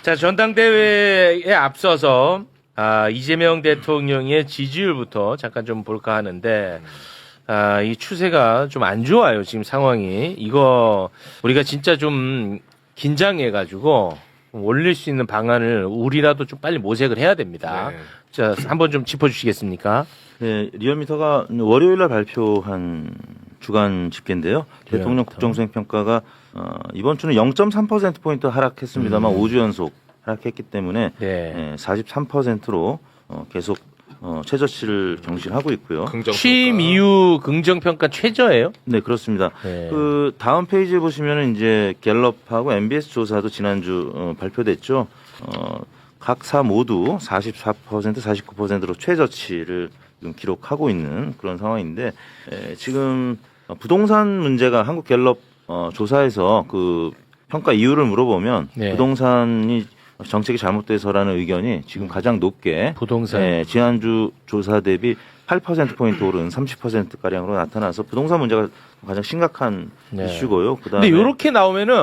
자, 전당대회에 앞서서 이재명 대통령의 지지율부터 잠깐 좀 볼까 하는데 이 추세가 좀 안 좋아요. 지금 상황이. 이거 우리가 진짜 좀 긴장해가지고 올릴 수 있는 방안을 우리라도 좀 빨리 모색을 해야 됩니다. 네. 자, 한번 좀 짚어주시겠습니까? 네, 리얼미터가 월요일 날 발표한 주간 집계인데요. 대통령 국정수행평가가 이번 주는 0.3%포인트 하락했습니다만 5주 연속 하락했기 때문에 네. 43%로 계속 최저치를 경신하고 있고요. 취임 이후 긍정평가 최저예요? 네, 그렇습니다. 네. 그 다음 페이지에 보시면은 이제 갤럽하고 MBS 조사도 지난주 발표됐죠. 각 사 모두 44%, 49%로 최저치를 지금 기록하고 있는 그런 상황인데 지금 부동산 문제가 한국 갤럽 조사에서 그 평가 이유를 물어보면 네. 부동산이 정책이 잘못돼서라는 의견이 지금 가장 높게 부동산. 지난주 조사 대비 8%포인트 오른 30%가량으로 나타나서 부동산 문제가 가장 심각한 네. 이슈고요. 그다음에 근데 이렇게 나오면은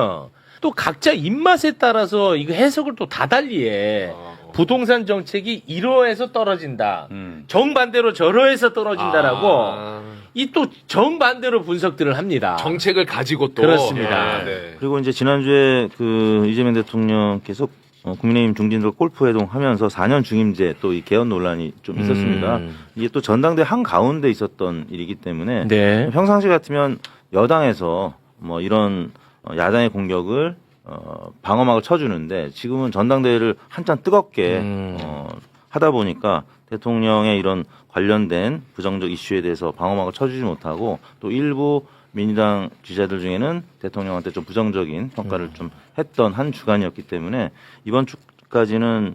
또 각자 입맛에 따라서 이거 해석을 또 다 달리해. 부동산 정책이 이러해서 떨어진다. 정반대로 저러해서 떨어진다라고 이 또 정반대로 분석들을 합니다. 정책을 가지고 또 그렇습니다. 네. 그리고 이제 지난주에 그 이재명 대통령께서 국민의힘 중진들 골프 회동하면서 4년 중임제 또 이 개헌 논란이 좀 있었습니다. 이게 또 전당대 한 가운데 있었던 일이기 때문에 네. 평상시 같으면 여당에서 뭐 이런 야당의 공격을 방어막을 쳐주는데 지금은 전당대회를 한참 뜨겁게 하다 보니까 대통령의 이런 관련된 부정적 이슈에 대해서 방어막을 쳐주지 못하고 또 일부 민주당 지지자들 중에는 대통령한테 좀 부정적인 평가를 좀 했던 한 주간이었기 때문에 이번 주까지는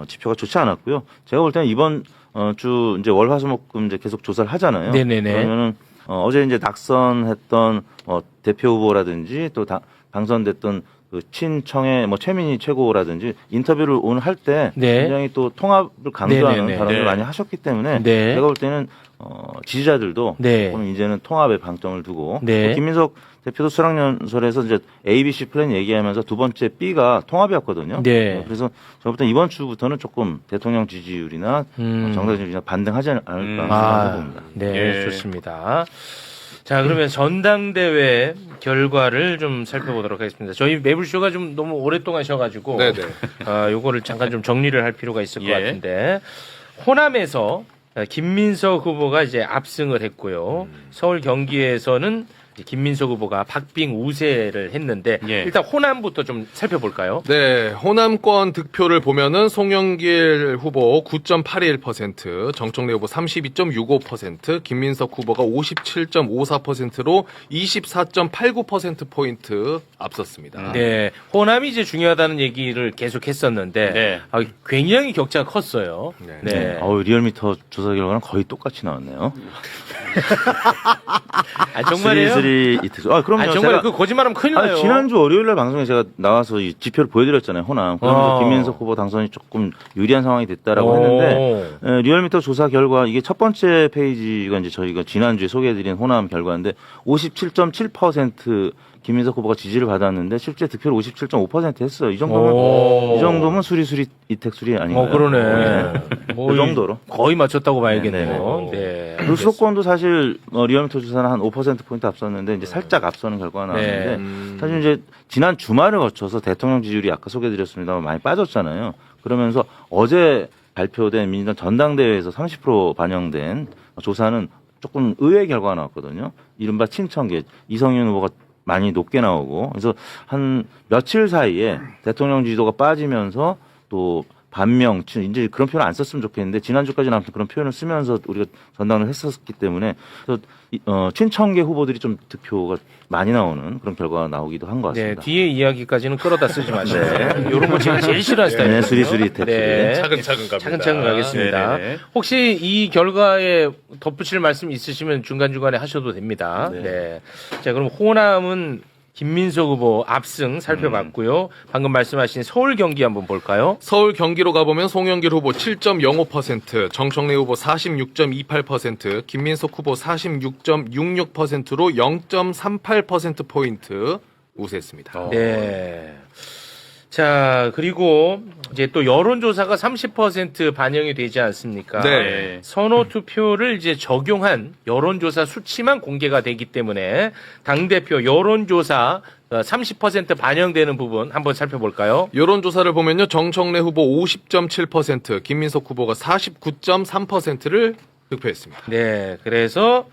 지표가 좋지 않았고요. 제가 볼 때는 이번 주 이제 월화수목금 이제 계속 조사를 하잖아요. 네네네. 그러면은 어제 이제 낙선했던 대표 후보라든지 또 당선됐던 그 친청의 뭐 최민희 최고라든지 인터뷰를 오늘 할 때 네. 굉장히 또 통합을 강조하는 네네네. 발언을 네. 많이 하셨기 때문에 네. 제가 볼 때는 지지자들도 네. 조금 이제는 통합에 방점을 두고 네. 또 김민석 대표도 수락연설에서 이제 A, B, C 플랜 얘기하면서 두 번째 B가 통합이었거든요. 네. 그래서 제가 볼 때 이번 주부터는 조금 대통령 지지율이나 정당 지지율이나 반등하지 않을까 생각해 봅니다. 네, 예. 좋습니다. 자, 그러면 전당대회 결과를 좀 살펴보도록 하겠습니다. 저희 매불쇼가 좀 너무 오랫동안 쉬어가지고 네네. 요거를 잠깐 좀 정리를 할 필요가 있을 것 예. 같은데 호남에서 김민석 후보가 이제 압승을 했고요. 서울 경기에서는 김민석 후보가 박빙 우세를 했는데 예. 일단 호남부터 좀 살펴볼까요? 네, 호남권 득표를 보면은 송영길 후보 9.81%, 정청래 후보 32.65%, 김민석 후보가 57.54%로 24.89%포인트 앞섰습니다. 네, 호남이 이제 중요하다는 얘기를 계속 했었는데 네. 굉장히 격차가 컸어요. 네. 네. 리얼미터 조사 결과는 거의 똑같이 나왔네요. 정말이에요? 그럼요. 정말 제가 그 거짓말하면 큰일 나요. 지난주 월요일 날 방송에 제가 나와서 이 지표를 보여드렸잖아요. 호남. 그러면서 김민석 후보 당선이 조금 유리한 상황이 됐다라고 했는데 리얼미터 조사 결과 이게 첫 번째 페이지가 이제 저희가 지난주에 소개해드린 호남 결과인데 57.7% 김민석 후보가 지지를 받았는데 실제 득표를 57.5% 했어요. 이 정도면 수리수리 이택수리 아닌가요? 그러네. 그 정도로 거의 맞췄다고 봐야겠네요. 네. 네. 그리고 수도권도 사실 리얼미터 조사는 한 5%포인트 앞섰는데 이제 살짝 앞서는 결과가 나왔는데 사실 이제 지난 주말을 거쳐서 대통령 지지율이 아까 소개해드렸습니다만 많이 빠졌잖아요. 그러면서 어제 발표된 민주당 전당대회에서 30% 반영된 조사는 조금 의외의 결과가 나왔거든요. 이른바 친청계 이성윤 후보가 많이 높게 나오고 그래서 한 며칠 사이에 대통령 지지도가 빠지면서 또 반명 이제 그런 표현 안 썼으면 좋겠는데 지난주까지는 아무튼 그런 표현을 쓰면서 우리가 전당을 했었기 때문에 그래서 친청계 후보들이 좀 득표가 많이 나오는 그런 결과가 나오기도 한 것 네, 같습니다. 뒤에 이야기까지는 끌어다 쓰지 마시고 이런 거 제가 제일 싫어하는 스타일이에요. 네, 수리수리 이택수리. 네. 차근차근 갑니다. 차근차근 가겠습니다. 네네네. 혹시 이 결과에 덧붙일 말씀 있으시면 중간중간에 하셔도 됩니다. 네. 자, 그럼 호남은 김민석 후보 압승 살펴봤고요. 방금 말씀하신 서울 경기 한번 볼까요? 서울 경기로 가보면 송영길 후보 7.05%, 정청래 후보 46.28%, 김민석 후보 46.66%로 0.38%포인트 우세했습니다. 네. 자, 그리고 이제 또 여론조사가 30% 반영이 되지 않습니까? 네. 선호 투표를 이제 적용한 여론조사 수치만 공개가 되기 때문에 당대표 여론조사 30% 반영되는 부분 한번 살펴볼까요? 여론조사를 보면요. 정청래 후보 50.7%, 김민석 후보가 49.3%를 득표했습니다. 네, 그래서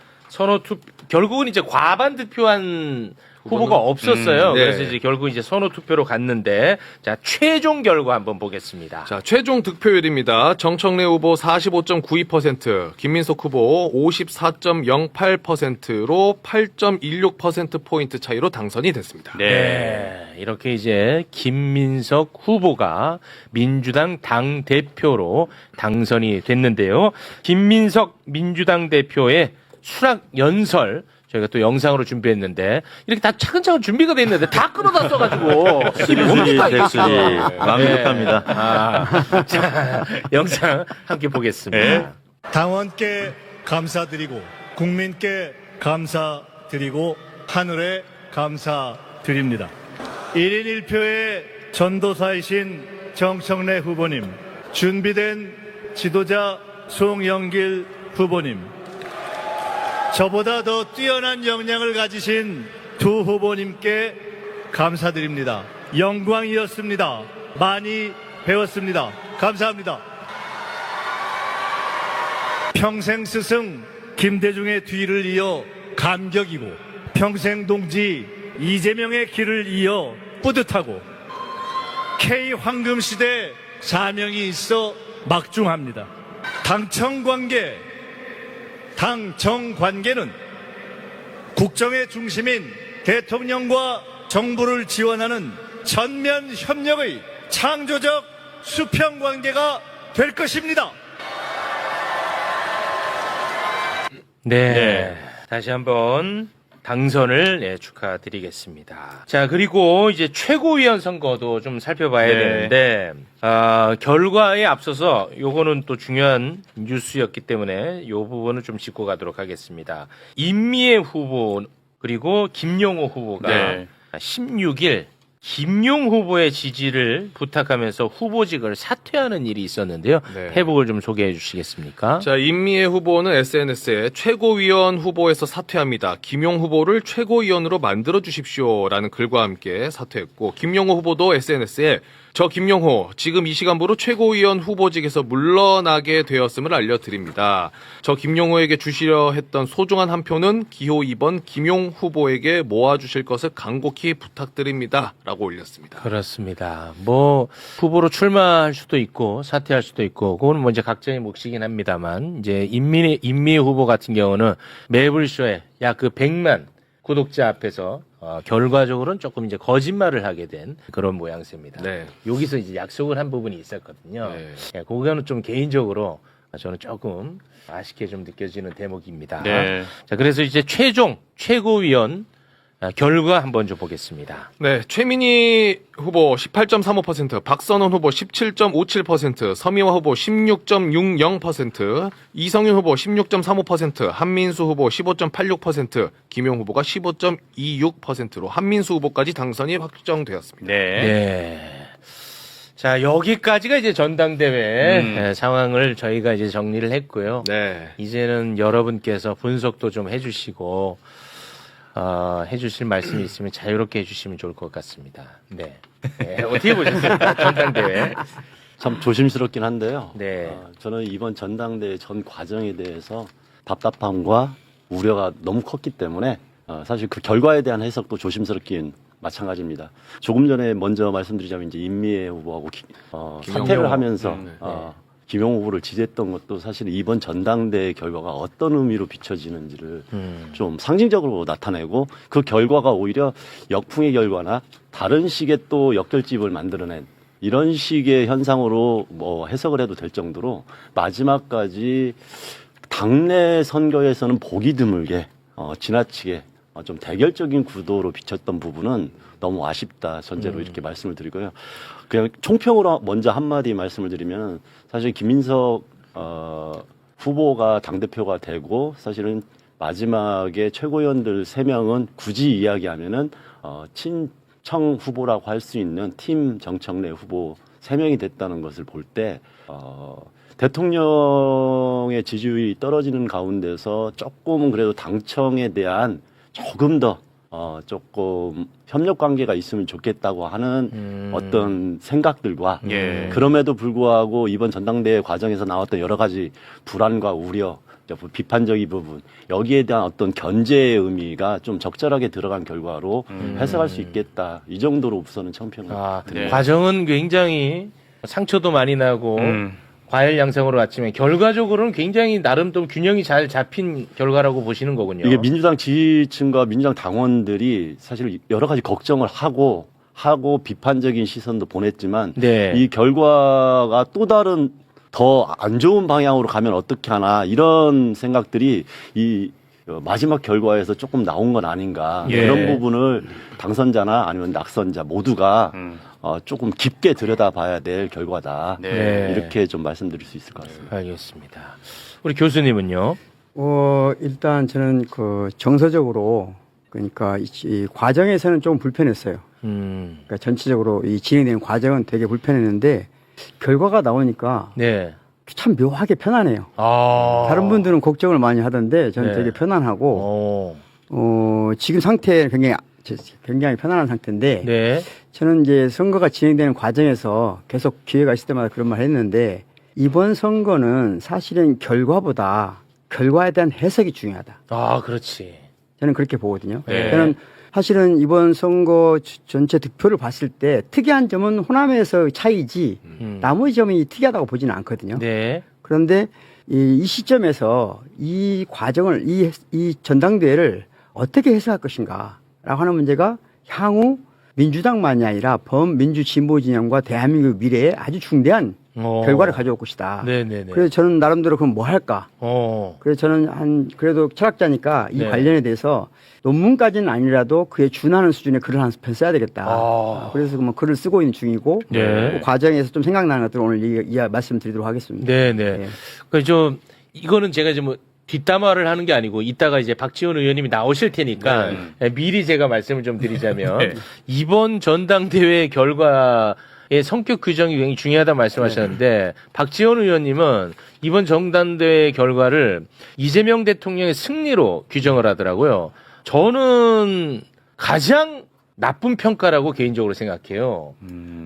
결국은 이제 과반 득표한 후보가 없었어요. 네. 그래서 이제 결국 이제 선호 투표로 갔는데, 자, 최종 결과 한번 보겠습니다. 자, 최종 득표율입니다. 정청래 후보 45.92%, 김민석 후보 54.08%로 8.16%포인트 차이로 당선이 됐습니다. 네. 이렇게 이제 김민석 후보가 민주당 당 대표로 당선이 됐는데요. 김민석 민주당 대표의 수락 연설 저희가 또 영상으로 준비했는데 이렇게 다 차근차근 준비가 돼 있는데 다 끌어다 써가지고 수리 백수리 완벽합니다. 자, 영상 함께 보겠습니다. 당원께 감사드리고 국민께 감사드리고 하늘에 감사드립니다. 1인 1표의 전도사이신 정청래 후보님, 준비된 지도자 송영길 후보님, 저보다 더 뛰어난 역량을 가지신 두 후보님께 감사드립니다. 영광이었습니다. 많이 배웠습니다. 감사합니다. 평생 스승 김대중의 뒤를 이어 감격이고 평생 동지 이재명의 길을 이어 뿌듯하고 K 황금시대 사명이 있어 막중합니다. 당정관계는 국정의 중심인 대통령과 정부를 지원하는 전면 협력의 창조적 수평관계가 될 것입니다. 네. 다시 한번 당선을 축하드리겠습니다. 자, 그리고 이제 최고위원 선거도 좀 살펴봐야 되는데, 결과에 앞서서 요거는 또 중요한 뉴스였기 때문에 요 부분은 좀 짚고 가도록 하겠습니다. 임미애 후보 그리고 김용호 후보가 16일 김용 후보의 지지를 부탁하면서 후보직을 사퇴하는 일이 있었는데요. 네. 회복을 좀 소개해 주시겠습니까? 자, 임미애 후보는 SNS에 최고위원 후보에서 사퇴합니다. 김용 후보를 최고위원으로 만들어 주십시오라는 글과 함께 사퇴했고, 김용호 후보도 SNS에 저 김용호 지금 이 시간부로 최고위원 후보직에서 물러나게 되었음을 알려드립니다. 저 김용호에게 주시려 했던 소중한 한 표는 기호 2번 김용 후보에게 모아주실 것을 간곡히 부탁드립니다. 라고 올렸습니다. 그렇습니다. 뭐 후보로 출마할 수도 있고 사퇴할 수도 있고 그거는 뭐 이제 각자의 몫이긴 합니다만 이제 임미애 후보 같은 경우는 매불쇼에 약 그 100만 구독자 앞에서 결과적으로는 조금 이제 거짓말을 하게 된 그런 모양새입니다. 네. 여기서 이제 약속을 한 부분이 있었거든요. 네. 예, 그거는 좀 개인적으로 저는 조금 아쉽게 좀 느껴지는 대목입니다. 네. 자, 그래서 이제 최종 최고위원 결과 한번 좀 보겠습니다. 네, 최민희 후보 18.35%, 박선원 후보 17.57%, 서미화 후보 16.60%, 이성윤 후보 16.35%, 한민수 후보 15.86%, 김용 후보가 15.26%로 한민수 후보까지 당선이 확정되었습니다. 네. 자, 여기까지가 이제 전당대회 상황을 저희가 이제 정리를 했고요. 네. 이제는 여러분께서 분석도 좀 해주시고, 해주실 말씀이 있으면 자유롭게 해주시면 좋을 것 같습니다. 네. 네. 어떻게 보셨습니까? 전당대회. 참 조심스럽긴 한데요. 네. 저는 이번 전당대회 전 과정에 대해서 답답함과 우려가 너무 컸기 때문에 사실 그 결과에 대한 해석도 조심스럽긴 마찬가지입니다. 조금 전에 먼저 말씀드리자면 이제 임미애 후보하고 사퇴를 하면서 김용 후보를 지지했던 것도 사실 이번 전당대회 결과가 어떤 의미로 비춰지는지를 좀 상징적으로 나타내고 그 결과가 오히려 역풍의 결과나 다른 식의 또 역결집을 만들어낸 이런 식의 현상으로 뭐 해석을 해도 될 정도로 마지막까지 당내 선거에서는 보기 드물게 지나치게 좀 대결적인 구도로 비쳤던 부분은 너무 아쉽다 전제로 이렇게 말씀을 드리고요. 그냥 총평으로 먼저 한마디 말씀을 드리면 사실 김민석 후보가 당대표가 되고 사실은 마지막에 최고위원들 3명은 굳이 이야기하면은 청 후보라고 할 수 있는 팀 정청래 후보 3명이 됐다는 것을 볼 때 대통령의 지지율이 떨어지는 가운데서 조금은 그래도 당청에 대한 조금 더 조금 협력 관계가 있으면 좋겠다고 하는 어떤 생각들과 예. 그럼에도 불구하고 이번 전당대회 과정에서 나왔던 여러 가지 불안과 우려, 비판적인 부분 여기에 대한 어떤 견제의 의미가 좀 적절하게 들어간 결과로 해석할 수 있겠다. 이 정도로 우선은 청평을 드립니다. 과정은 굉장히 상처도 많이 나고 과열 양상으로 왔지만 결과적으로는 굉장히 나름 또 균형이 잘 잡힌 결과라고 보시는 거군요. 이게 민주당 지지층과 민주당 당원들이 사실 여러 가지 걱정을 하고 비판적인 시선도 보냈지만 네. 이 결과가 또 다른 더 안 좋은 방향으로 가면 어떻게 하나 이런 생각들이 이 마지막 결과에서 조금 나온 건 아닌가. 예. 그런 부분을 당선자나 아니면 낙선자 모두가 조금 깊게 들여다봐야 될 결과다. 네. 이렇게 좀 말씀드릴 수 있을 것 같습니다. 알겠습니다. 우리 교수님은요? 일단 저는 정서적으로 그러니까 이 과정에서는 좀 불편했어요. 그러니까 전체적으로 이 진행되는 과정은 되게 불편했는데 결과가 나오니까 네. 참 묘하게 편하네요. 다른 분들은 걱정을 많이 하던데 저는 네. 되게 편안하고 지금 상태 굉장히 편안한 상태인데 네. 저는 이제 선거가 진행되는 과정에서 계속 기회가 있을 때마다 그런 말 했는데 이번 선거는 사실은 결과보다 결과에 대한 해석이 중요하다. 그렇지. 저는 그렇게 보거든요. 네. 저는 사실은 이번 선거 전체 득표를 봤을 때 특이한 점은 호남에서 차이지 나머지 점이 특이하다고 보지는 않거든요. 네. 그런데 이 시점에서 이 과정을 이 전당대회를 어떻게 해석할 것인가라고 하는 문제가 향후 민주당만이 아니라 범민주 진보 진영과 대한민국 미래에 아주 중대한 결과를 가져올 것이다. 네네네. 그래서 저는 나름대로 그럼 뭐 할까? 그래서 저는 그래도 철학자니까 이 네. 관련에 대해서 논문까지는 아니라도 그에 준하는 수준의 글을 한 편 써야 되겠다. 그래서 뭐 글을 쓰고 있는 중이고 네. 그 과정에서 좀 생각나는 것들 오늘 말씀드리도록 하겠습니다. 네네. 네. 좀 이거는 제가 이제 뭐 뒷담화를 하는 게 아니고 이따가 이제 박지원 의원님이 나오실 테니까 미리 제가 말씀을 좀 드리자면 이번 전당대회 결과의 성격 규정이 굉장히 중요하다 말씀하셨는데 박지원 의원님은 이번 전당대회 결과를 이재명 대통령의 승리로 규정을 하더라고요. 저는 가장 나쁜 평가라고 개인적으로 생각해요.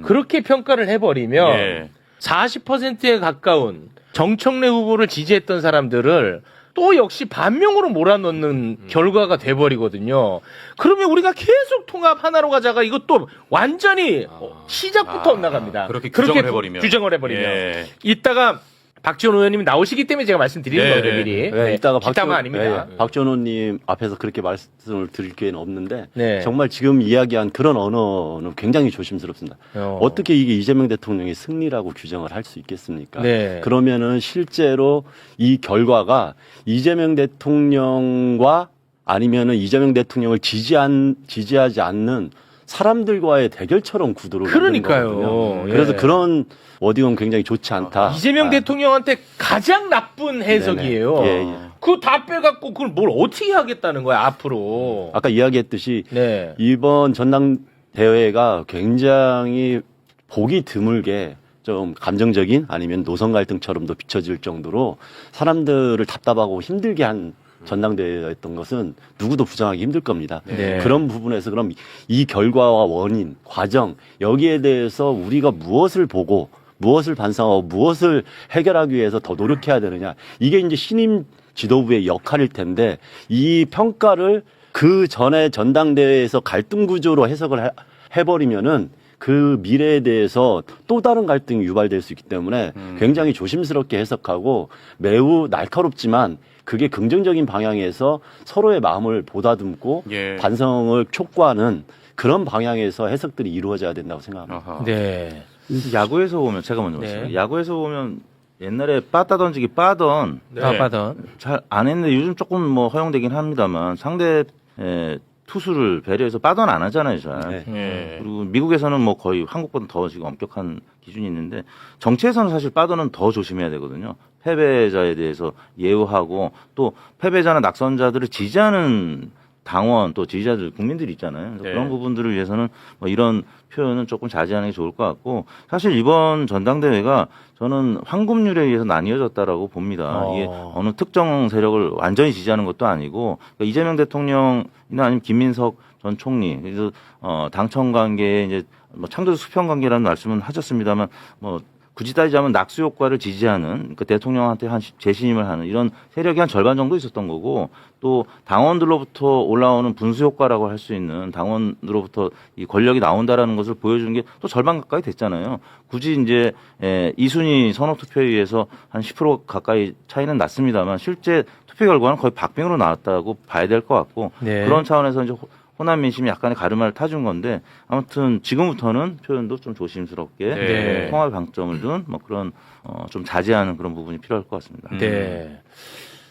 그렇게 평가를 해버리면 40%에 가까운 정청래 후보를 지지했던 사람들을 또 역시 반명으로 몰아넣는 결과가 돼버리거든요. 그러면 우리가 계속 통합 하나로 가자가 이것도 완전히 시작부터 엇나갑니다. 그렇게 규정을 해버리면. 규정을 해버리면. 예. 이따가 박지원 의원님이 나오시기 때문에 제가 말씀드리는 네, 거예요, 네. 미리. 네, 이따가 뒷담화 아닙니다. 박전호님 앞에서 그렇게 말씀을 드릴 기회는 없는데 네. 정말 지금 이야기한 그런 언어는 굉장히 조심스럽습니다. 어떻게 이게 이재명 대통령의 승리라고 규정을 할 수 있겠습니까? 네. 그러면은 실제로 이 결과가 이재명 대통령과 아니면은 이재명 대통령을 지지하지 않는 사람들과의 대결처럼 구도로 만드는 그러니까요. 거거든요. 예. 그래서 그런 워딩은 굉장히 좋지 않다. 이재명 대통령한테 가장 나쁜 해석이에요. 네네. 예, 예. 그거 다 빼갖고 그걸 뭘 어떻게 하겠다는 거야 앞으로. 아까 이야기했듯이 네. 이번 전당대회가 굉장히 보기 드물게 좀 감정적인 아니면 노선 갈등처럼도 비춰질 정도로 사람들을 답답하고 힘들게 한 전당대회였던 것은 누구도 부정하기 힘들 겁니다. 네. 그런 부분에서 그럼 이 결과와 원인, 과정 여기에 대해서 우리가 무엇을 보고 무엇을 반성하고 무엇을 해결하기 위해서 더 노력해야 되느냐. 이게 이제 신임 지도부의 역할일 텐데 이 평가를 그 전에 전당대회에서 갈등 구조로 해석을 해버리면은 그 미래에 대해서 또 다른 갈등이 유발될 수 있기 때문에 굉장히 조심스럽게 해석하고 매우 날카롭지만 그게 긍정적인 방향에서 서로의 마음을 보다듬고 예. 반성을 촉구하는 그런 방향에서 해석들이 이루어져야 된다고 생각합니다. 아하. 네. 야구에서 보면 제가 먼저 네. 말씀드릴게요. 야구에서 보면 옛날에 빠따 던지기 빠던 빠빠던. 잘 안 했는데 요즘 조금 뭐 허용되긴 합니다만 상대 투수를 배려해서 빠던 안 하잖아요, 잘. 네. 예. 그리고 미국에서는 뭐 거의 한국보다 더 지금 엄격한 기준이 있는데 정치에서는 사실 빠던은 더 조심해야 되거든요. 패배자에 대해서 예우하고 또 패배자나 낙선자들을 지지하는 당원 또 지지자들 국민들이 있잖아요. 그래서 네. 그런 부분들을 위해서는 뭐 이런 표현은 조금 자제하는 게 좋을 것 같고 사실 이번 전당대회가 저는 황금률에 의해서 나뉘어졌다라고 봅니다. 이게 어느 특정 세력을 완전히 지지하는 것도 아니고 그러니까 이재명 대통령이나 아니면 김민석 전 총리 그래서 당청 관계에 이제 뭐 창조적 수평 관계라는 말씀은 하셨습니다만 뭐 굳이 따지자면 낙수 효과를 지지하는 그 대통령한테 한 재신임을 하는 이런 세력이 한 절반 정도 있었던 거고 또 당원들로부터 올라오는 분수 효과라고 할 수 있는 당원으로부터 이 권력이 나온다라는 것을 보여준 게 또 절반 가까이 됐잖아요. 굳이 이제 이순위 선호 투표에 의해서 한 10% 가까이 차이는 났습니다만 실제 투표 결과는 거의 박빙으로 나왔다고 봐야 될 것 같고 네. 그런 차원에서 이제 호남 민심이 약간의 가르마를 타준 건데 아무튼 지금부터는 표현도 좀 조심스럽게 네. 통합의 방점을 둔 뭐 그런 좀 자제하는 그런 부분이 필요할 것 같습니다. 네.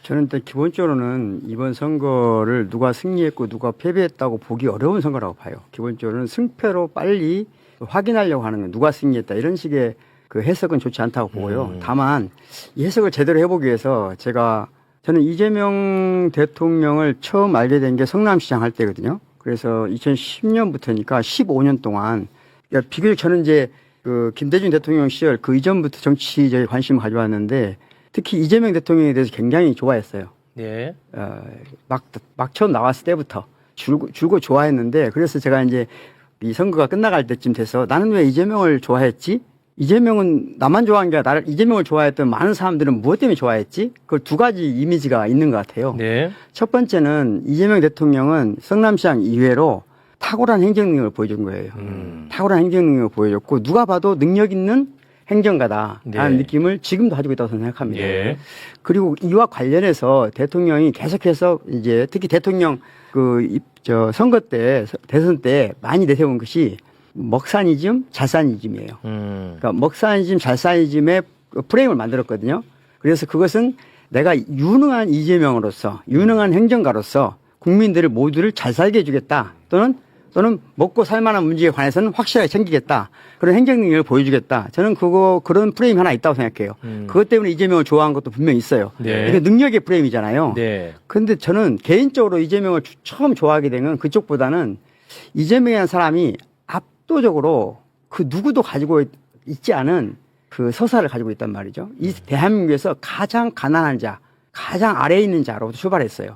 저는 일단 기본적으로는 이번 선거를 누가 승리했고 누가 패배했다고 보기 어려운 선거라고 봐요. 기본적으로는 승패로 빨리 확인하려고 하는 건 누가 승리했다 이런 식의 그 해석은 좋지 않다고 보고요. 다만 이 해석을 제대로 해보기 위해서 저는 이재명 대통령을 처음 알게 된 게 성남시장 할 때거든요. 그래서 2010년부터니까 15년 동안 그러니까 비교적 저는 이제 그 김대중 대통령 시절 그 이전부터 정치적인 관심을 가져왔는데 특히 이재명 대통령에 대해서 굉장히 좋아했어요. 네. 막 처음 나왔을 때부터 줄고 좋아했는데 그래서 제가 이제 이 선거가 끝나갈 때쯤 돼서 나는 왜 이재명을 좋아했지? 이재명은 나만 좋아한 게 아니라 이재명을 좋아했던 많은 사람들은 무엇 때문에 좋아했지? 그 두 가지 이미지가 있는 것 같아요. 네. 첫 번째는 이재명 대통령은 성남시장 이외로 탁월한 행정 능력을 보여준 거예요. 탁월한 행정 능력을 보여줬고 누가 봐도 능력 있는 행정가다라는 네. 느낌을 지금도 가지고 있다고 생각합니다. 예. 그리고 이와 관련해서 대통령이 계속해서 이제 특히 대통령 선거 때 대선 때 많이 내세운 것이 먹사니즘, 잘사니즘이에요. 그러니까 먹사니즘, 잘사니즘의 프레임을 만들었거든요. 그래서 그것은 내가 유능한 이재명으로서 유능한 행정가로서 국민들을 모두를 잘 살게 해주겠다. 또는 먹고 살만한 문제에 관해서는 확실하게 챙기겠다. 그런 행정 능력을 보여주겠다. 저는 그런 프레임이 하나 있다고 생각해요. 그것 때문에 이재명을 좋아한 것도 분명히 있어요. 네. 이게 능력의 프레임이잖아요. 네. 그런데 저는 개인적으로 이재명을 처음 좋아하게 된 건 그쪽보다는 이재명이라는 사람이 압도적으로 그 누구도 가지고 있지 않은 그 서사를 가지고 있단 말이죠. 이 대한민국에서 가장 가난한 자, 가장 아래에 있는 자로부터 출발했어요.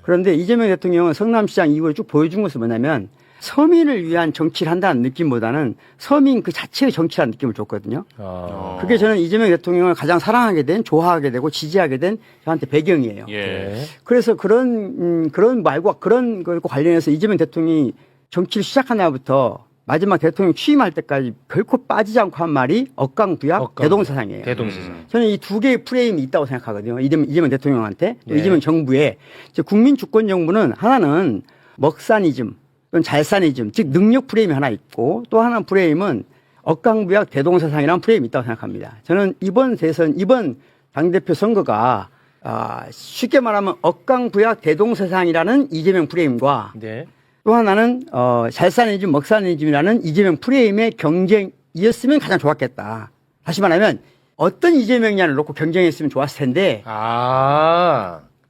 그런데 이재명 대통령은 성남시장 이후에 쭉 보여준 것은 뭐냐면 서민을 위한 정치를 한다는 느낌보다는 서민 그 자체의 정치라는 느낌을 줬거든요. 그게 저는 이재명 대통령을 가장 사랑하게 된, 좋아하게 되고 지지하게 된 저한테 배경이에요. 예. 그래서 그런 말과 그런 것과 관련해서 이재명 대통령이 정치를 시작한 날부터 마지막 대통령 취임할 때까지 결코 빠지지 않고 한 말이 억강부약 대동사상이에요. 대동사상. 저는 이 두 개의 프레임이 있다고 생각하거든요. 이재명 대통령한테 또 네. 이재명 정부에 국민 주권 정부는 하나는 먹사니즘 또는 잘사니즘 즉 능력 프레임이 하나 있고 또 하나 프레임은 억강부약 대동사상이라는 프레임이 있다고 생각합니다. 저는 이번 당대표 선거가 쉽게 말하면 억강부약 대동사상이라는 이재명 프레임과 네. 또 하나는 잘사니즘, 먹사니즘이라는 이재명 프레임의 경쟁이었으면 가장 좋았겠다. 다시 말하면 어떤 이재명이냐를 놓고 경쟁했으면 좋았을 텐데.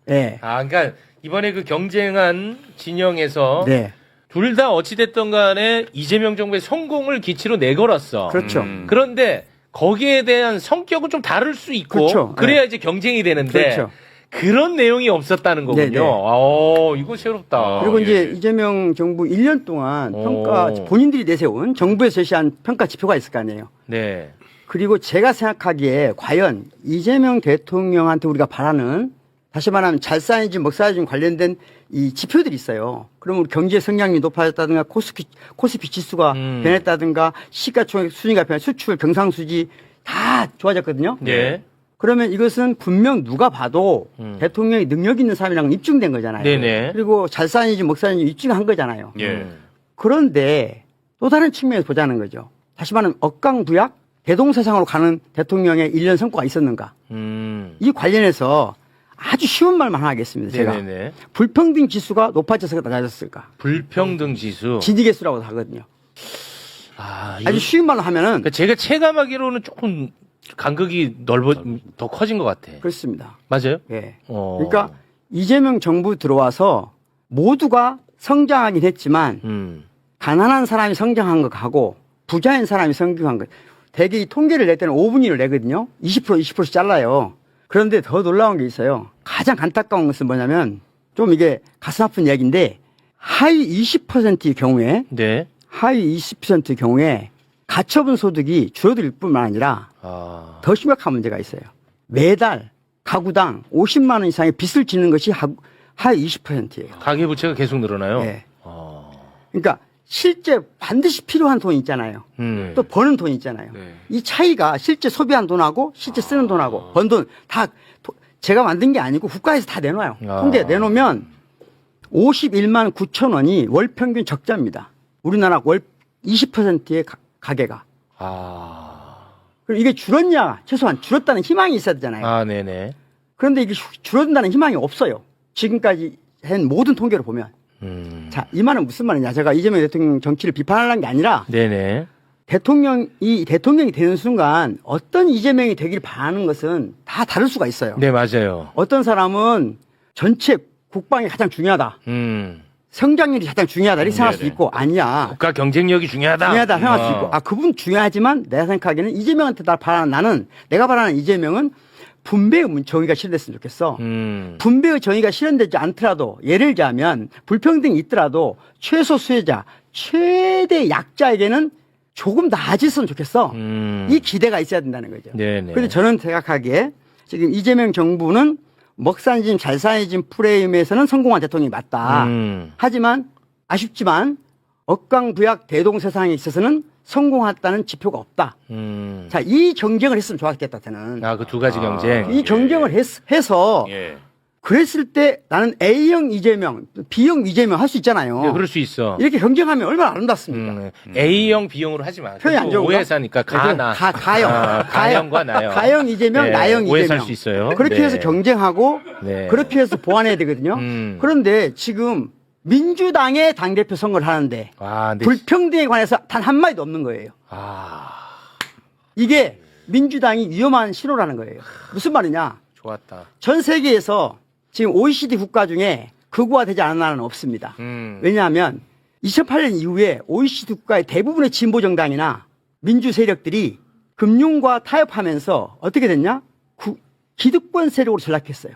네. 그러니까 이번에 그 경쟁한 진영에서 네. 둘 다 어찌됐든 간에 이재명 정부의 성공을 기치로 내걸었어. 그렇죠. 그런데 거기에 대한 성격은 좀 다를 수 있고 그렇죠. 그래야 네. 이제 경쟁이 되는데 그렇죠. 그런 내용이 없었다는 거군요. 네네. 이거 새롭다. 그리고 예. 이제 이재명 정부 1년 동안 본인들이 내세운 정부에서 제시한 평가 지표가 있을 거 아니에요. 네. 그리고 제가 생각하기에 과연 이재명 대통령한테 우리가 바라는 다시 말하면 잘사니즘, 먹사니즘 관련된 이 지표들이 있어요. 그러면 우리 경제 성장률이 높아졌다든가 코스피 지수가 변했다든가 시가총액 순위가 변해 수출 경상수지 다 좋아졌거든요. 네. 그러면 이것은 분명 누가 봐도 대통령이 능력 있는 사람이라는 건 입증된 거잖아요. 네네. 그리고 잘사니즘, 먹사니즘 입증한 거잖아요. 예. 그런데 또 다른 측면에서 보자는 거죠. 다시 말하면 억강부약 대동사상으로 가는 대통령의 1년 성과가 있었는가. 이 관련해서 아주 쉬운 말만 하나 하겠습니다. 제가. 네네네. 불평등 지수가 높아졌을까 낮아졌을까. 불평등 지수. 진위계수라고 하거든요. 이거- 아주 쉬운 말로 하면은 그러니까 제가 체감하기로는 조금 간극이 더 커진 것 같아. 그렇습니다. 맞아요? 예. 어. 그러니까 이재명 정부 들어와서 모두가 성장하긴 했지만 가난한 사람이 성장한 것하고 부자인 사람이 성장한 것 대개 이 통계를 낼 때는 5분위를 내거든요. 20%씩 잘라요. 그런데 더 놀라운 게 있어요. 가장 안타까운 것은 뭐냐면 좀 이게 가슴 아픈 이야기인데 하위 20%의 경우에 네. 하위 20%의 경우에 가처분 소득이 줄어들 뿐만 아니라 더 심각한 문제가 있어요. 매달 가구당 50만 원 이상의 빚을 지는 것이 하위 20%예요. 가계부채가 계속 늘어나요. 네. 그러니까 실제 반드시 필요한 돈이 있잖아요. 또 버는 돈이 있잖아요. 네. 이 차이가 실제 소비한 돈하고 실제 쓰는 돈하고 번 돈 다 제가 만든 게 아니고 국가에서 다 내놔요. 통계 내놓으면 51만 9천 원이 월 평균 적자입니다. 우리나라 월 20%의 가계가. 그럼 이게 줄었냐? 최소한 줄었다는 희망이 있어야 되잖아요. 아, 네네. 그런데 이게 줄어든다는 희망이 없어요. 지금까지 한 모든 통계를 보면. 자, 이 말은 무슨 말이냐? 제가 이재명 대통령 정치를 비판하려는 게 아니라 네네. 대통령이 되는 순간 어떤 이재명이 되길 바라는 것은 다 다를 수가 있어요. 네, 맞아요. 어떤 사람은 전체 국방이 가장 중요하다. 성장률이 가장 중요하다. 이렇게 생각할 수 있고 아니야. 국가 경쟁력이 중요하다. 생각할 수 있고 그분 중요하지만 내가 생각하기에는 이재명한테 내가 바라는 이재명은 분배의 정의가 실현됐으면 좋겠어. 분배의 정의가 실현되지 않더라도 예를 들자면 불평등이 있더라도 최소 수혜자, 최대 약자에게는 조금 나아졌으면 좋겠어. 이 기대가 있어야 된다는 거죠. 네네. 그런데 저는 생각하기에 지금 이재명 정부는 먹산짐 잘산해진 프레임에서는 성공한 대통령이 맞다. 하지만 아쉽지만 억강부약 대동세상에 있어서는 성공했다는 지표가 없다. 자, 이 경쟁을 했으면 좋았겠다, 저는. 그 두 가지 경쟁. 이 경쟁을 해서 그랬을 때 나는 A형 이재명, B형 이재명 할 수 있잖아요. 네, 그럴 수 있어. 이렇게 경쟁하면 얼마나 아름답습니까? A형, B형으로 하지 마. 표현이 안 좋은가? 오해 사니까 가나. 가형. 가형과 나형. 가형 이재명, 네, 나형 오해 이재명. 살 수 있어요. 그렇게 네. 해서 경쟁하고 네. 그렇게 해서 보완해야 되거든요. 그런데 지금 민주당의 당대표 선거를 하는데 네. 불평등에 관해서 단 한마디도 없는 거예요. 이게 민주당이 위험한 신호라는 거예요. 무슨 말이냐. 좋았다. 전 세계에서 지금 OECD 국가 중에 극우화되지 않은 나라는 없습니다. 왜냐하면 2008년 이후에 OECD 국가의 대부분의 진보 정당이나 민주 세력들이 금융과 타협하면서 어떻게 됐냐? 기득권 세력으로 전락했어요.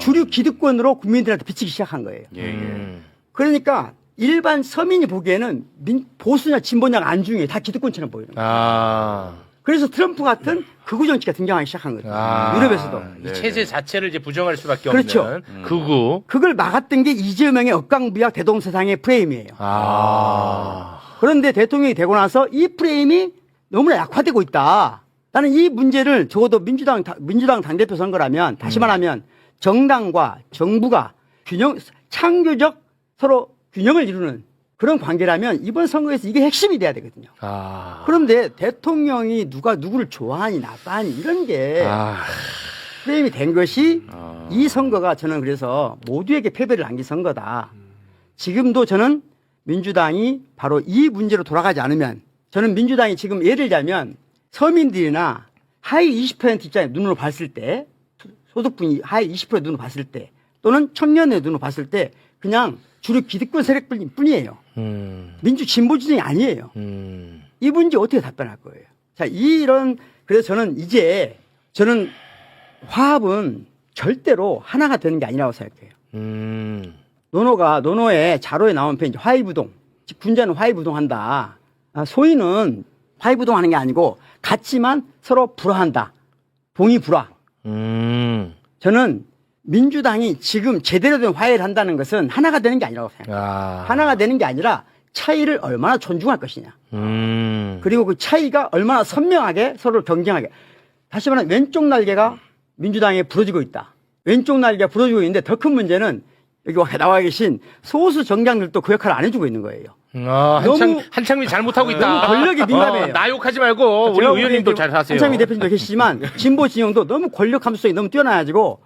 주류 기득권으로 국민들한테 비치기 시작한 거예요. 그러니까 일반 서민이 보기에는 보수냐 진보냐가 안 중요해. 다 기득권처럼 보이는 거예요. 그래서 트럼프 같은 극우 정치가 등장하기 시작한 거죠. 유럽에서도. 이 체제 자체를 이제 부정할 수밖에 그렇죠. 없는 극우. 그걸 막았던 게 이재명의 억강부약 대동세상의 프레임이에요. 그런데 대통령이 되고 나서 이 프레임이 너무나 약화되고 있다. 나는 이 문제를 적어도 민주당 당대표 선거라면 다시 말하면 정당과 정부가 창조적 서로 균형을 이루는 그런 관계라면 이번 선거에서 이게 핵심이 돼야 되거든요. 그런데 대통령이 누구를 좋아하니 나빠하니 이런 게 프레임이 된 것이 이 선거가 저는 그래서 모두에게 패배를 안긴 선거다. 지금도 저는 민주당이 바로 이 문제로 돌아가지 않으면 저는 민주당이 지금 예를 들자면 서민들이나 하위 20% 입장에 눈으로 봤을 때 소득분이 하위 20% 눈으로 봤을 때 또는 청년의 눈으로 봤을 때 그냥 주로 기득권 세력뿐이에요. 민주 진보 진영이 아니에요. 이 문제 어떻게 답변할 거예요? 자, 그래서 저는 화합은 절대로 하나가 되는 게 아니라고 생각해요. 노노의 자료에 나온 표현, 화의부동. 즉, 군자는 화의부동한다. 소위는 화의부동하는 게 아니고 같지만 서로 불화한다. 봉의불화. 저는 민주당이 지금 제대로 된 화해를 한다는 것은 하나가 되는 게 아니라고 생각해요. 하나가 되는 게 아니라 차이를 얼마나 존중할 것이냐. 그리고 그 차이가 얼마나 선명하게 서로 경쟁하게. 다시 말하면 왼쪽 날개가 민주당에 부러지고 있다. 왼쪽 날개가 부러지고 있는데 더 큰 문제는 여기 나와 계신 소수 정당들도 그 역할을 안 해주고 있는 거예요. 한창미 잘못하고 있다. 너무 권력이 민감해요. 나 욕하지 말고 우리 의원님도 잘 하세요. 한창미 대표님도 계시지만 진보 진영도 너무 권력 함수성이 너무 뛰어나가지고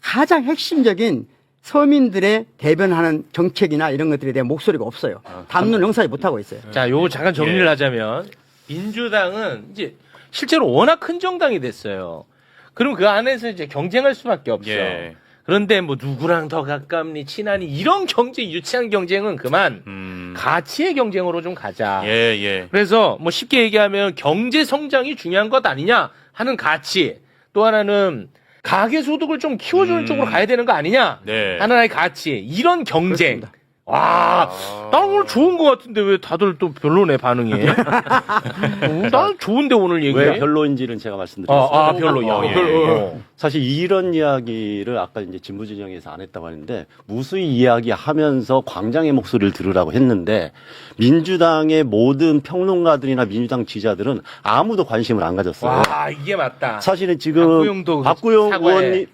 가장 핵심적인 서민들의 대변하는 정책이나 이런 것들에 대한 목소리가 없어요. 담론 형사를 못하고 있어요. 자, 요거 잠깐 정리를 하자면 민주당은 이제 실제로 워낙 큰 정당이 됐어요. 그럼 그 안에서 이제 경쟁할 수밖에 없어. 그런데 뭐 누구랑 더 가깝니 친하니 이런 경쟁 유치한 경쟁은 그만 가치의 경쟁으로 좀 가자. 예. 그래서 뭐 쉽게 얘기하면 경제 성장이 중요한 것 아니냐 하는 가치. 또 하나는 가계 소득을 좀 키워주는 쪽으로 가야 되는 거 아니냐 네. 하나의 가치. 이런 경쟁. 그렇습니다. 와, 난 오늘 좋은 것 같은데 왜 다들 또 별로네 반응이? 난 좋은데 오늘 얘기. 왜 별로인지는 제가 말씀드리겠습니다. 별로요. 예. 별로. 사실 이런 이야기를 아까 이제 진보진영에서 안 했다고 하는데 무수히 이야기하면서 광장의 목소리를 들으라고 했는데 민주당의 모든 평론가들이나 민주당 지지자들은 아무도 관심을 안 가졌어요. 와, 이게 맞다. 사실은 지금 박구영 의원님,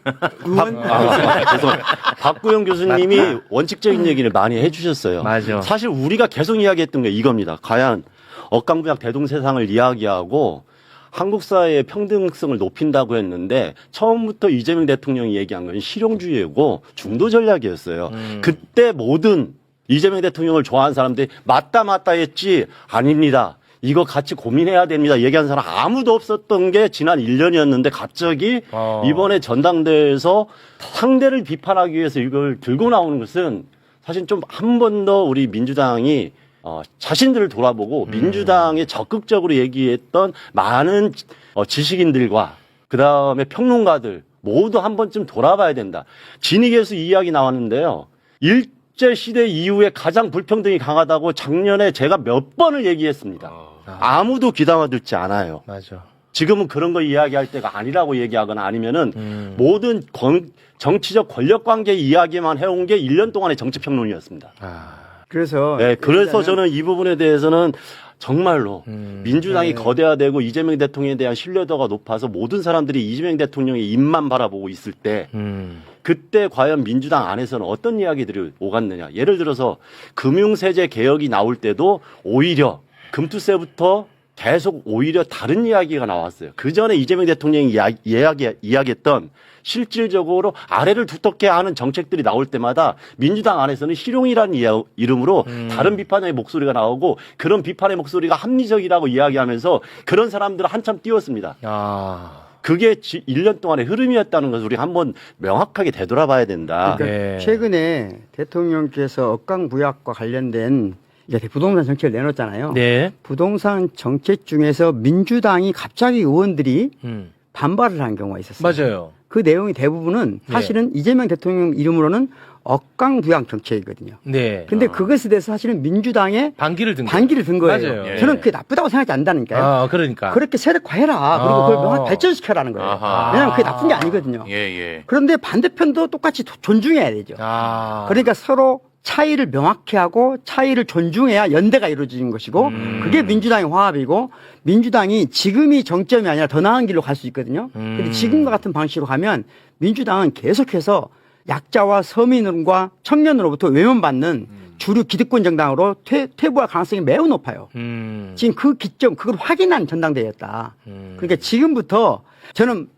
죄송합니다. 박구영 교수님이 원칙적인 얘기를 많이 해주셨어요. 맞아. 사실 우리가 계속 이야기했던 게 이겁니다. 과연 억강부약 대동세상을 이야기하고 한국 사회의 평등성을 높인다고 했는데 처음부터 이재명 대통령이 얘기한 건 실용주의고 중도 전략이었어요. 그때 모든 이재명 대통령을 좋아하는 사람들이 맞다 했지 아닙니다. 이거 같이 고민해야 됩니다. 얘기한 사람 아무도 없었던 게 지난 1년이었는데 갑자기 이번에 전당대회에서 상대를 비판하기 위해서 이걸 들고 나오는 것은 사실 좀 한 번 더 우리 민주당이 자신들을 돌아보고 민주당에 적극적으로 얘기했던 많은 지식인들과 그다음에 평론가들 모두 한 번쯤 돌아봐야 된다. 진익에서 이 이야기 나왔는데요. 일제시대 이후에 가장 불평등이 강하다고 작년에 제가 몇 번을 얘기했습니다. 아무도 귀담아 듣지 않아요. 맞아. 지금은 그런 거 이야기할 때가 아니라고 얘기하거나 아니면은 모든 정치적 권력 관계 이야기만 해온 게 1년 동안의 정치평론이었습니다. 그래서 네, 그래서 저는 이 부분에 대해서는 정말로 민주당이 거대화되고 이재명 대통령에 대한 신뢰도가 높아서 모든 사람들이 이재명 대통령의 입만 바라보고 있을 때 그때 과연 민주당 안에서는 어떤 이야기들이 오갔느냐. 예를 들어서 금융세제 개혁이 나올 때도 오히려 금투세부터 계속 오히려 다른 이야기가 나왔어요. 그 전에 이재명 대통령이 이야기했던 실질적으로 아래를 두텁게 하는 정책들이 나올 때마다 민주당 안에서는 실용이라는 이름으로 다른 비판의 목소리가 나오고 그런 비판의 목소리가 합리적이라고 이야기하면서 그런 사람들을 한참 띄웠습니다. 그게 1년 동안의 흐름이었다는 것을 우리 한번 명확하게 되돌아봐야 된다. 그러니까 최근에 대통령께서 억강부약과 관련된 이제 부동산 정책을 내놓았잖아요. 네. 부동산 정책 중에서 민주당이 갑자기 의원들이 반발을 한 경우가 있었어요. 맞아요. 그 내용이 대부분은 사실은 이재명 대통령 이름으로는 억강부양 정책이거든요. 네. 근데 그것에 대해서 사실은 민주당의 반기를 든 거예요. 맞아요. 저는 그게 나쁘다고 생각하지 않는다니까요. 그러니까. 그렇게 세력화해라. 그리고 그걸 명확히 발전시켜라는 거예요. 왜냐하면 그게 나쁜 게 아니거든요. 예. 그런데 반대편도 똑같이 존중해야 되죠. 그러니까 서로 차이를 명확히 하고 차이를 존중해야 연대가 이루어지는 것이고 그게 민주당의 화합이고 민주당이 지금이 정점이 아니라 더 나은 길로 갈 수 있거든요. 근데 지금과 같은 방식으로 가면 민주당은 계속해서 약자와 서민과 청년으로부터 외면받는 주류 기득권 정당으로 퇴보할 가능성이 매우 높아요. 지금 그 기점, 그걸 확인한 전당대회였다. 그러니까 지금부터 저는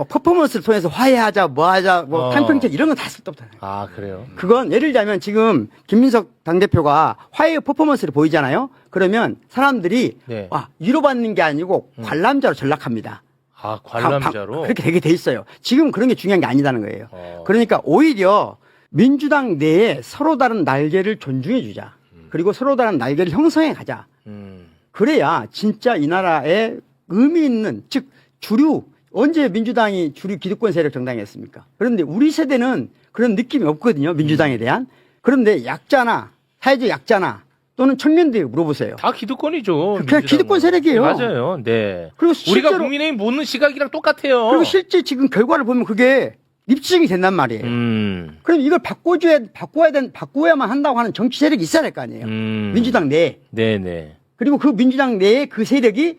퍼포먼스를 통해서 화해하자, 뭐하자, 탕평책 이런 건 다 쓸데없잖아요. 그래요? 그건 예를 들자면 지금 김민석 당대표가 화해의 퍼포먼스를 보이잖아요. 그러면 사람들이 네. 위로받는 게 아니고 관람자로 전락합니다. 관람자로? 그렇게 되게 돼 있어요. 지금 그런 게 중요한 게 아니다는 거예요. 그러니까 오히려 민주당 내에 서로 다른 날개를 존중해 주자. 그리고 서로 다른 날개를 형성해 가자. 그래야 진짜 이 나라에 의미 있는, 즉 주류, 언제 민주당이 주류 기득권 세력 정당이었습니까? 그런데 우리 세대는 그런 느낌이 없거든요. 민주당에 대한. 그런데 약자나 사회적 약자나 또는 청년들이 물어보세요. 다 기득권이죠. 그냥 기득권 세력이에요. 맞아요. 네. 그리고 우리가 실제로- 국민의힘 보는 시각이랑 똑같아요. 그리고 실제 지금 결과를 보면 그게 입증이 된단 말이에요. 그럼 이걸 바꿔야만 한다고 하는 정치 세력이 있어야 될 거 아니에요. 민주당 내에. 네네. 그리고 그 민주당 내에 그 세력이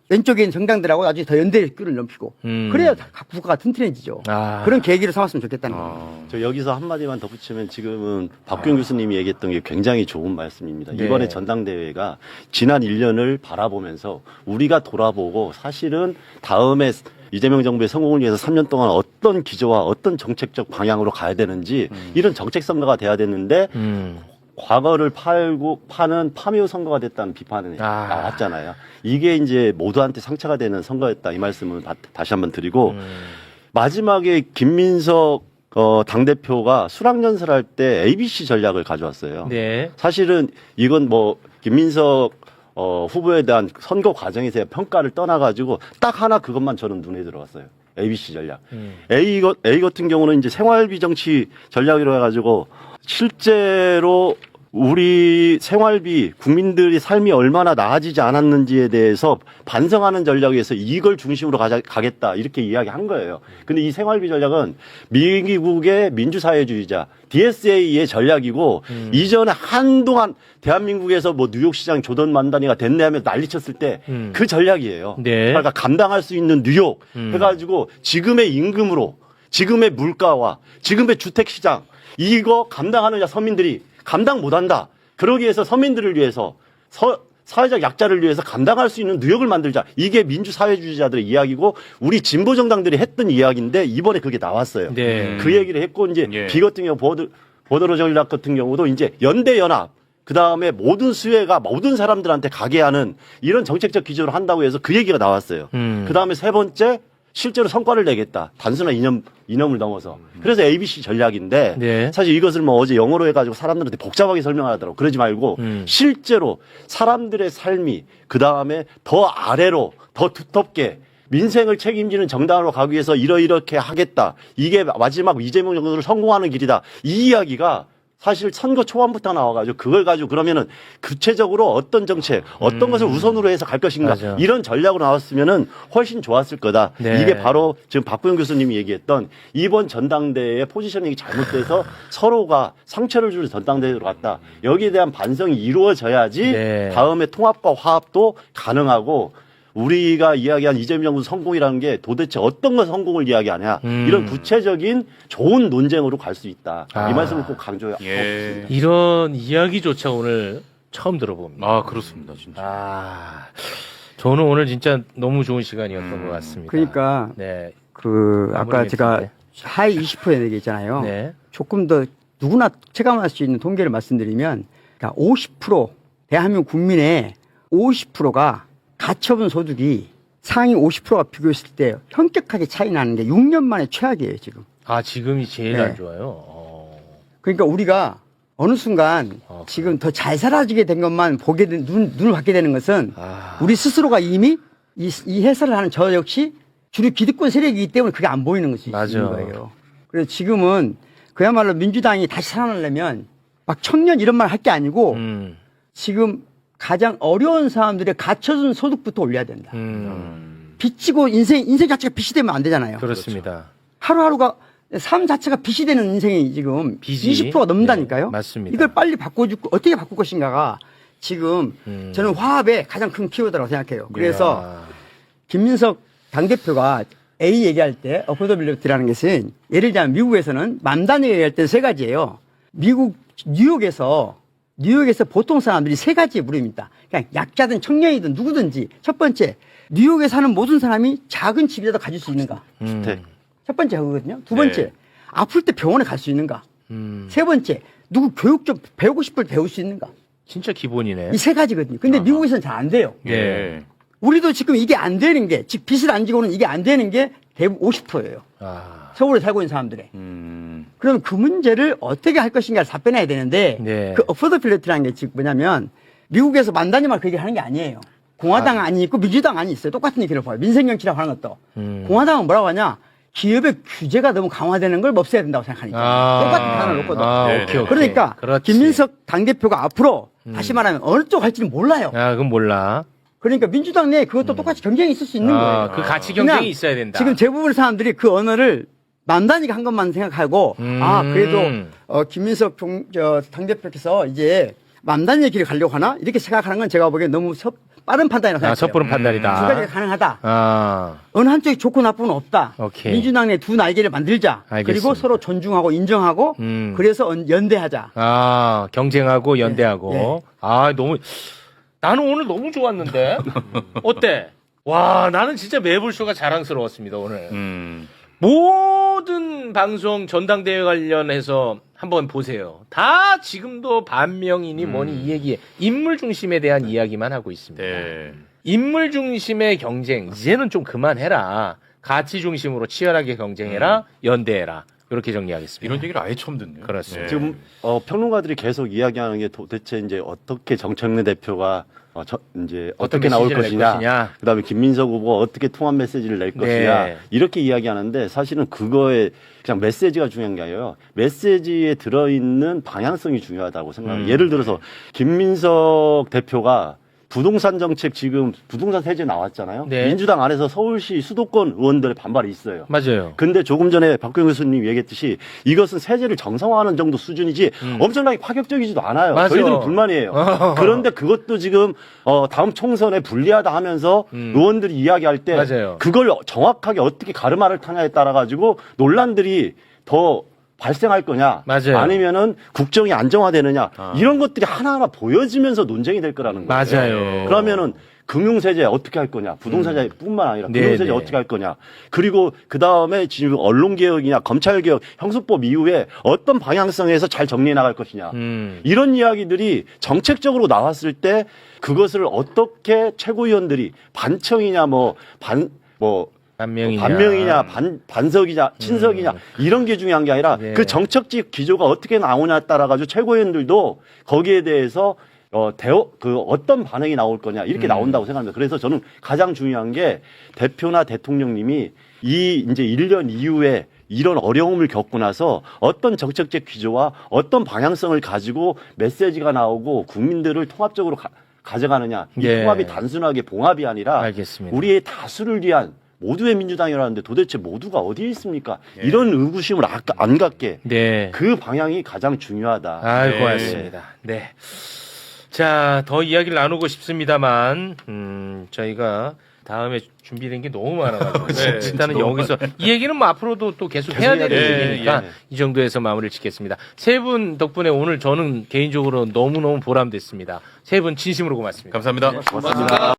왼쪽에 있는 정당들하고 나중에 더 연대의 끈을 넘기고 그래야 각 국가가 튼튼해지죠. 그런 계기를 삼았으면 좋겠다는 거예요. 저 여기서 한마디만 덧붙이면 지금은 박규영 교수님이 얘기했던 게 굉장히 좋은 말씀입니다. 네. 이번에 전당대회가 지난 1년을 바라보면서 우리가 돌아보고 사실은 다음에 이재명 정부의 성공을 위해서 3년 동안 어떤 기조와 어떤 정책적 방향으로 가야 되는지 이런 정책 선거가 돼야 되는데 과거를 파는 파묘 선거가 됐다는 비판이 나왔잖아요. 이게 이제 모두한테 상처가 되는 선거였다 이 말씀을 다시 한번 드리고 마지막에 김민석 당대표가 수락연설 할 때 ABC 전략을 가져왔어요. 네. 사실은 이건 뭐 김민석 후보에 대한 선거 과정에서의 평가를 떠나가지고 딱 하나 그것만 저는 눈에 들어왔어요. ABC 전략. A 같은 경우는 이제 생활비 정치 전략이라고 해가지고 실제로 우리 생활비 국민들이 삶이 얼마나 나아지지 않았는지에 대해서 반성하는 전략에서 이걸 중심으로 가겠다 이렇게 이야기한 거예요. 근데 이 생활비 전략은 미국의 민주사회주의자 DSA의 전략이고 이전에 한동안 대한민국에서 뭐 뉴욕시장 조던 만다니가 됐네 하면서 난리쳤을 때 그 전략이에요. 네. 그러니까 감당할 수 있는 뉴욕 해가지고 지금의 임금으로 지금의 물가와 지금의 주택시장 이거 감당하느냐 서민들이 감당 못한다. 그러기 위해서 서민들을 위해서 사회적 약자를 위해서 감당할 수 있는 뉴욕을 만들자. 이게 민주사회주의자들의 이야기고 우리 진보정당들이 했던 이야기인데 이번에 그게 나왔어요. 네. 그 얘기를 했고 이제 비 같은 경우 보더로 전략 같은 경우도 이제 연대연합 그 다음에 모든 수혜가 모든 사람들한테 가게 하는 이런 정책적 기조를 한다고 해서 그 얘기가 나왔어요. 그 다음에 세 번째 실제로 성과를 내겠다. 단순한 이념을 넘어서. 그래서 ABC 전략인데 네. 사실 이것을 뭐 어제 영어로 해가지고 사람들한테 복잡하게 설명하더라고. 그러지 말고 실제로 사람들의 삶이 그 다음에 더 아래로 더 두텁게 민생을 책임지는 정당으로 가기 위해서 이렇게 하겠다. 이게 마지막 이재명 정부를 성공하는 길이다. 이 이야기가 사실 선거 초반부터 나와가지고 그걸 가지고 그러면은 구체적으로 어떤 정책, 어떤 것을 우선으로 해서 갈 것인가 맞아. 이런 전략으로 나왔으면은 훨씬 좋았을 거다. 네. 이게 바로 지금 박구영 교수님이 얘기했던 이번 전당대회의 포지셔닝이 잘못돼서 서로가 상처를 주는 전당대회로 갔다. 여기에 대한 반성이 이루어져야지 네. 다음에 통합과 화합도 가능하고 우리가 이야기한 이재명 정부 성공이라는 게 도대체 어떤 걸 성공을 이야기하냐 이런 구체적인 좋은 논쟁으로 갈 수 있다. 아. 이 말씀을 꼭 강조하고 싶습니다. 이런 이야기조차 오늘 처음 들어봅니다. 아, 그렇습니다. 진짜. 아, 저는 오늘 진짜 너무 좋은 시간이었던 것 같습니다. 그러니까 네. 그 아까 마무리 제가 멘트인데. 하위 20% 얘기했잖아요. 네. 조금 더 누구나 체감할 수 있는 통계를 말씀드리면 그러니까 50% 대한민국 국민의 50%가 가처분 소득이 상위 50%가 비교했을 때 현격하게 차이 나는 게 6년 만에 최악이에요, 지금. 아, 지금이 제일 네. 안 좋아요. 그러니까 우리가 어느 순간 지금 더 잘 살아지게 된 것만 보게 된 눈을 받게 되는 것은 아. 우리 스스로가 이미 이 해설을 하는 저 역시 주류 기득권 세력이기 때문에 그게 안 보이는 것이 맞아. 있는 거예요. 그래서 지금은 그야말로 민주당이 다시 살아나려면 막 청년 이런 말 할 게 아니고 지금 가장 어려운 사람들의 갖춰준 소득부터 올려야 된다. 빚지고 인생 자체가 빚이 되면 안 되잖아요. 그렇습니다. 하루하루가 삶 자체가 빚이 되는 인생이 지금 빚이? 20%가 넘는다니까요. 네, 맞습니다. 이걸 빨리 바꿔주고 어떻게 바꿀 것인가가 지금 저는 화합의 가장 큰 키워드라고 생각해요. 그래서 이야. 김민석 당대표가 A 얘기할 때 어포더빌리티라는 것은 예를 들면 미국에서는 만단위 얘기할 때 세 가지예요. 미국 뉴욕에서 보통 사람들이 세 가지의 물음입니다. 그냥 약자든 청년이든 누구든지 첫 번째 뉴욕에 사는 모든 사람이 작은 집이라도 가질 수 있는가? 주택. 첫 번째 그거거든요. 두 번째 네. 아플 때 병원에 갈 수 있는가? 세 번째 누구 교육 좀 배우고 싶을 때 배울 수 있는가? 진짜 기본이네. 이 세 가지거든요. 근데 미국에서는 잘 안 돼요. 예. 우리도 지금 이게 안 되는 게, 즉 빚을 안 지고는 이게 안 되는 게 대부분 50%예요. 아. 서울에 살고 있는 사람들의. 그럼 그 문제를 어떻게 할 것인가를 답변해야 되는데 네. 그 어포더빌리티라는 게 즉 뭐냐면 미국에서 만단위만 그 얘기를 하는 게 아니에요. 공화당 안이 있고 민주당 안이 있어요. 똑같은 얘기를 봐요. 민생정치라고 하는 것도. 공화당은 뭐라고 하냐? 기업의 규제가 너무 강화되는 걸 없애야 된다고 생각하니까. 아. 똑같은 단어를 놓거든. 아, 네. 오케이, 오케이. 그러니까 그렇지. 김민석 당대표가 앞으로 다시 말하면 어느 쪽 할지는 몰라요. 아, 그건 몰라. 그러니까 민주당 내에 그것도 똑같이 경쟁이 있을 수 있는 거예요. 그 가치 그냥 경쟁이 있어야 된다. 지금 대부분의 사람들이 그 언어를 만단위가 한 것만 생각하고 아 그래도 김민석 당대표께서 이제 만단위의 길을 가려고 하나 이렇게 생각하는 건 제가 보기엔 너무 빠른 판단이라고 생각해요. 섣부른 판단이다. 두 가지가 가능하다. 아, 어느 한쪽이 좋고 나쁘면 없다. 오케이. 민주당 내 두 날개를 만들자. 알겠습니다. 그리고 서로 존중하고 인정하고 그래서 연대하자. 아, 경쟁하고 연대하고. 예. 아, 너무, 나는 오늘 너무 좋았는데? 어때? 와, 나는 진짜 매불쇼가 자랑스러웠습니다, 오늘. 모든 방송 전당대회 관련해서 한번 보세요. 다 지금도 반명이니 뭐니 이 얘기, 인물 중심에 대한 이야기만 하고 있습니다. 네. 인물 중심의 경쟁, 이제는 좀 그만해라. 가치 중심으로 치열하게 경쟁해라, 연대해라. 이렇게 정리하겠습니다. 이런 얘기를 아예 처음 듣네요. 그렇습니다. 네. 지금 평론가들이 계속 이야기하는 게 도대체 이제 어떻게 정청래 대표가 이제 어떻게 나올 메시지를 낼 것이냐, 그다음에 김민석 후보가 어떻게 통합 메시지를 낼 것이냐 네. 이렇게 이야기하는데 사실은 그거에 그냥 메시지가 중요한 게 아니에요. 메시지에 들어있는 방향성이 중요하다고 생각해요. 예를 들어서 김민석 대표가 부동산 정책 지금 부동산 세제 나왔잖아요. 네. 민주당 안에서 서울시 수도권 의원들의 반발이 있어요. 맞아요. 근데 조금 전에 박병규 교수님 얘기했듯이 이것은 세제를 정상화하는 정도 수준이지 엄청나게 파격적이지도 않아요. 맞아. 저희들은 불만이에요. 그런데 그것도 지금 다음 총선에 불리하다 하면서 의원들이 이야기할 때 맞아요. 그걸 정확하게 어떻게 가르마를 타냐에 따라 가지고 논란들이 더 발생할 거냐, 맞아요. 아니면은 국정이 안정화되느냐 이런 것들이 하나하나 보여지면서 논쟁이 될 거라는 거예요. 맞아요. 그러면은 금융세제 어떻게 할 거냐, 부동산세뿐만 아니라 네, 금융세제 네. 어떻게 할 거냐, 그리고 그 다음에 지금 언론개혁이냐, 검찰개혁, 형수법 이후에 어떤 방향성에서 잘 정리해 나갈 것이냐, 이런 이야기들이 정책적으로 나왔을 때 그것을 어떻게 최고위원들이 반청이냐, 반명이냐, 반석이냐, 친석이냐, 이런 게 중요한 게 아니라 네. 그 정책적 기조가 어떻게 나오냐에 따라가지고 최고위원들도 거기에 대해서 어떤 반응이 나올 거냐, 이렇게 나온다고 생각합니다. 그래서 저는 가장 중요한 게 대표나 대통령님이 이제 1년 이후에 이런 어려움을 겪고 나서 어떤 정책적 기조와 어떤 방향성을 가지고 메시지가 나오고 국민들을 통합적으로 가져가느냐, 이 예. 통합이 단순하게 봉합이 아니라 알겠습니다. 우리의 다수를 위한 모두의 민주당이라는데 도대체 모두가 어디에 있습니까? 이런 의구심을 안 갖게 네. 그 방향이 가장 중요하다. 아유, 네. 고맙습니다. 네. 자, 더 이야기를 나누고 싶습니다만, 저희가 다음에 준비된 게 너무 많아가지고. 네, 일단은 너무 여기서, 이 얘기는 뭐 앞으로도 또 계속 해야 되는 해야 얘기니까, 예. 이 정도에서 마무리를 짓겠습니다. 세 분 덕분에 오늘 저는 개인적으로 너무너무 보람됐습니다. 세 분 진심으로 고맙습니다. 감사합니다. 고맙습니다.